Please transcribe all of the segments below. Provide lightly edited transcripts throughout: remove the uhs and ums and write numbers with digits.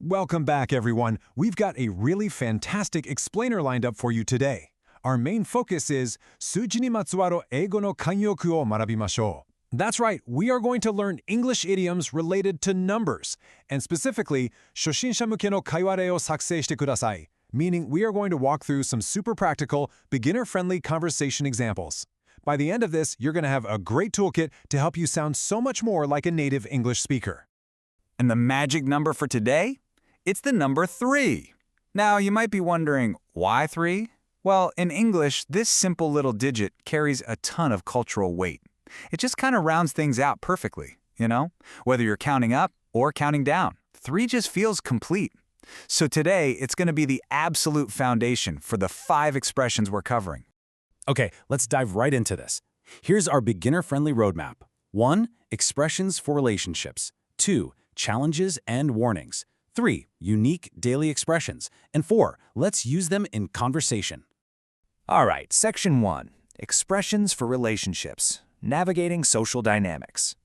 Welcome back, everyone. We've got a really fantastic explainer lined up for you today. Our main focus is 数字にまつわる英語の慣用句を学びましょう. That's right, we are going to learn English idioms related to numbers, and specifically, 初心者向けの会話例を作成してください, meaning we are going to walk through some super practical, beginner-friendly conversation examples. By the end of this, you're going to have a great toolkit to help you sound so much more like a native English speaker. And the magic number for today? It's the number 3. Now, you might be wondering, why 3? Well, in English, this simple little digit carries a ton of cultural weight. It just kind of rounds things out perfectly, you know? Whether you're counting up or counting down, 3 just feels complete. So today, it's going to be the absolute foundation for the 5 expressions we're covering. Okay, let's dive right into this. Here's our beginner-friendly roadmap. 1. Expressions for relationships. 2. Challenges and warnings. 3. Unique daily expressions. And 4. Let's use them in conversation. All right, Section 1. Expressions for relationships. Navigating social dynamics.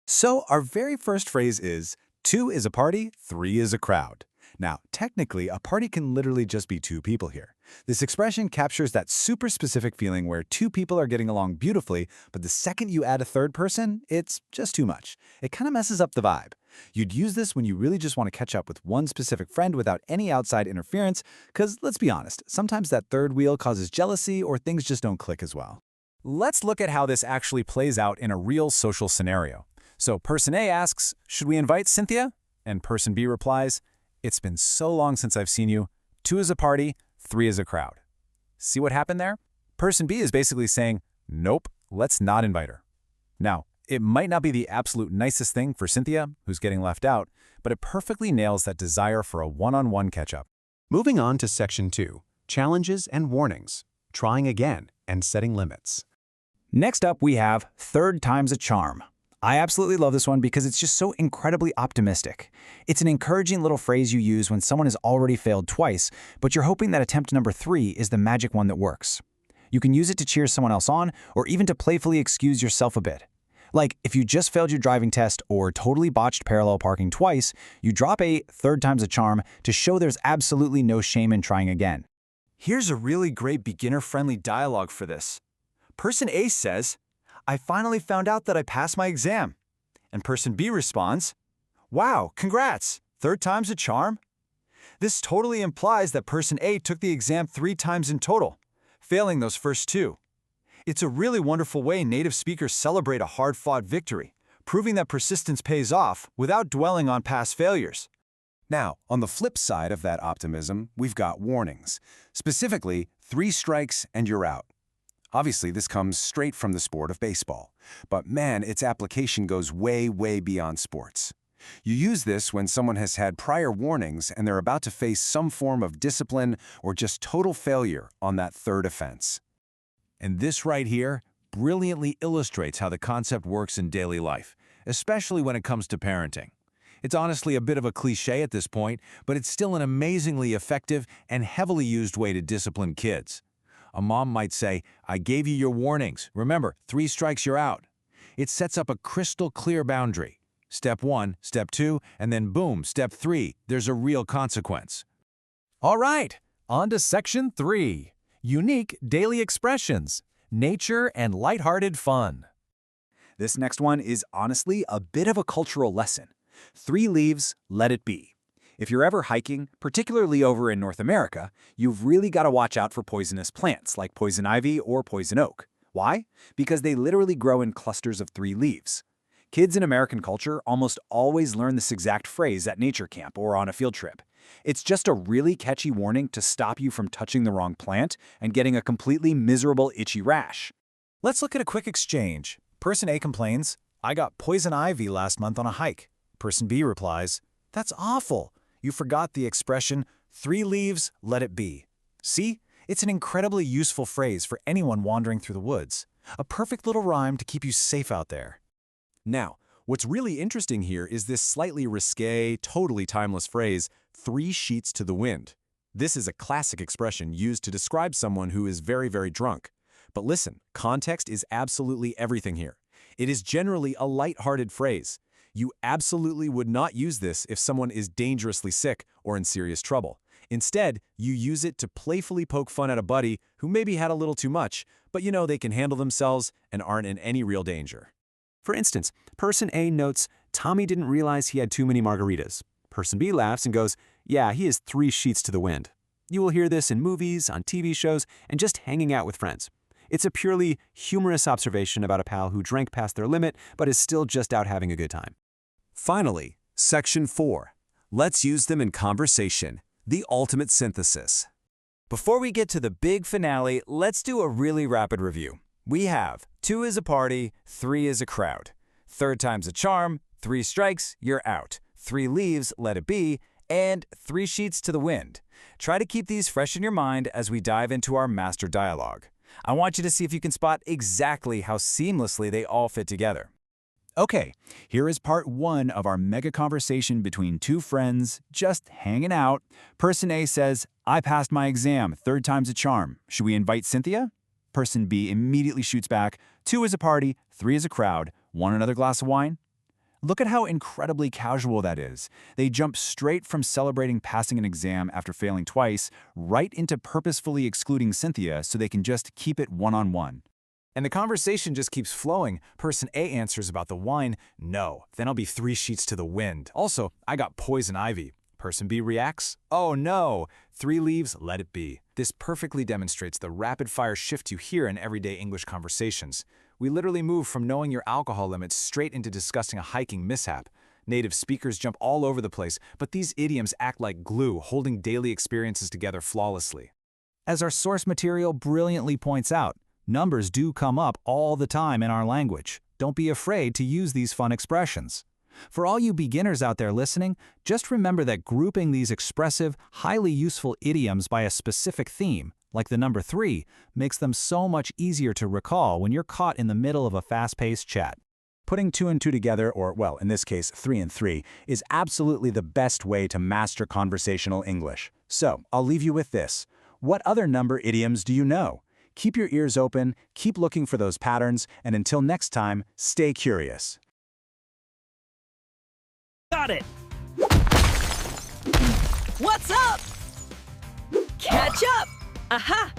So our very first phrase is, 2 is a party, 3 is a crowd. Now, technically, a party can literally just be 2 people here. This expression captures that super specific feeling where 2 people are getting along beautifully, but the second you add a third person, it's just too much. It kind of messes up the vibe. You'd use this when you really just want to catch up with one specific friend without any outside interference, because let's be honest, sometimes that third wheel causes jealousy or things just don't click as well. Let's look at how this actually plays out in a real social scenario. So person A asks, should we invite Cynthia? And person B replies, it's been so long since I've seen you. 2 is a party, 3 is a crowd. See what happened there? Person B is basically saying, nope, let's not invite her. Now, it might not be the absolute nicest thing for Cynthia, who's getting left out, but it perfectly nails that desire for a one-on-one catch-up. Moving on to Section 2, Challenges and Warnings, Trying Again and Setting Limits. Next up, we have third time's a charm. I absolutely love this one because it's just so incredibly optimistic. It's an encouraging little phrase you use when someone has already failed twice, but you're hoping that attempt number 3 is the magic one that works. You can use it to cheer someone else on or even to playfully excuse yourself a bit. Like, if you just failed your driving test or totally botched parallel parking twice, you drop a third time's a charm to show there's absolutely no shame in trying again. Here's a really great beginner-friendly dialogue for this. Person A says, I finally found out that I passed my exam. And person B responds, wow, congrats, third time's a charm? This totally implies that person A took the exam 3 times in total, failing those first 2. It's a really wonderful way native speakers celebrate a hard-fought victory, proving that persistence pays off without dwelling on past failures. Now, on the flip side of that optimism, we've got warnings. Specifically, 3 strikes and you're out. Obviously, this comes straight from the sport of baseball. But man, its application goes way, way beyond sports. You use this when someone has had prior warnings and they're about to face some form of discipline or just total failure on that third offense. And this right here brilliantly illustrates how the concept works in daily life, especially when it comes to parenting. It's honestly a bit of a cliché at this point, but it's still an amazingly effective and heavily used way to discipline kids. A mom might say, I gave you your warnings. Remember, 3 strikes, you're out. It sets up a crystal clear boundary. Step 1, step 2, and then boom, step 3, there's a real consequence. All right, on to Section 3, Unique Daily Expressions, Nature and Lighthearted Fun. This next one is honestly a bit of a cultural lesson. 3 leaves, let it be. If you're ever hiking, particularly over in North America, you've really got to watch out for poisonous plants like poison ivy or poison oak. Why? Because they literally grow in clusters of 3 leaves. Kids in American culture almost always learn this exact phrase at nature camp or on a field trip. It's just a really catchy warning to stop you from touching the wrong plant and getting a completely miserable itchy rash. Let's look at a quick exchange. Person A complains, I got poison ivy last month on a hike. Person B replies, that's awful. You forgot the expression, 3 leaves, let it be. See? It's an incredibly useful phrase for anyone wandering through the woods. A perfect little rhyme to keep you safe out there. Now, what's really interesting here is this slightly risque, totally timeless phrase, 3 sheets to the wind. This is a classic expression used to describe someone who is very, very drunk. But listen, context is absolutely everything here. It is generally a light-hearted phrase. You absolutely would not use this if someone is dangerously sick or in serious trouble. Instead, you use it to playfully poke fun at a buddy who maybe had a little too much, but you know they can handle themselves and aren't in any real danger. For instance, person A notes, Tommy didn't realize he had too many margaritas. Person B laughs and goes, yeah, he is 3 sheets to the wind. You will hear this in movies, on TV shows, and just hanging out with friends. It's a purely humorous observation about a pal who drank past their limit but is still just out having a good time. Finally, Section 4. Let's use them in conversation. The ultimate synthesis. Before we get to the big finale, let's do a really rapid review. We have 2 is a party, 3 is a crowd. 3rd time's a charm, 3 strikes, you're out. 3 leaves, let it be, and 3 sheets to the wind. Try to keep these fresh in your mind as we dive into our master dialogue. I want you to see if you can spot exactly how seamlessly they all fit together. Okay, here is part 1 of our mega conversation between 2 friends, just hanging out. Person A says, I passed my exam, 3rd time's a charm. Should we invite Cynthia? Person B immediately shoots back, 2 is a party, 3 is a crowd. Want another glass of wine? Look at how incredibly casual that is. They jump straight from celebrating passing an exam after failing twice, right into purposefully excluding Cynthia so they can just keep it one-on-one. And the conversation just keeps flowing. Person A answers about the wine, no, then I'll be 3 sheets to the wind. Also, I got poison ivy. Person B reacts, oh no, 3 leaves, let it be. This perfectly demonstrates the rapid-fire shift you hear in everyday English conversations. We literally move from knowing your alcohol limits straight into discussing a hiking mishap. Native speakers jump all over the place, but these idioms act like glue, holding daily experiences together flawlessly. As our source material brilliantly points out, numbers do come up all the time in our language. Don't be afraid to use these fun expressions. For all you beginners out there listening, just remember that grouping these expressive, highly useful idioms by a specific theme, like the number 3, makes them so much easier to recall when you're caught in the middle of a fast-paced chat. Putting 2 and 2 together, or, well, in this case, 3 and 3, is absolutely the best way to master conversational English. So, I'll leave you with this. What other number idioms do you know? Keep your ears open, keep looking for those patterns, and until next time, stay curious. Got it! What's up? Catch up! Aha!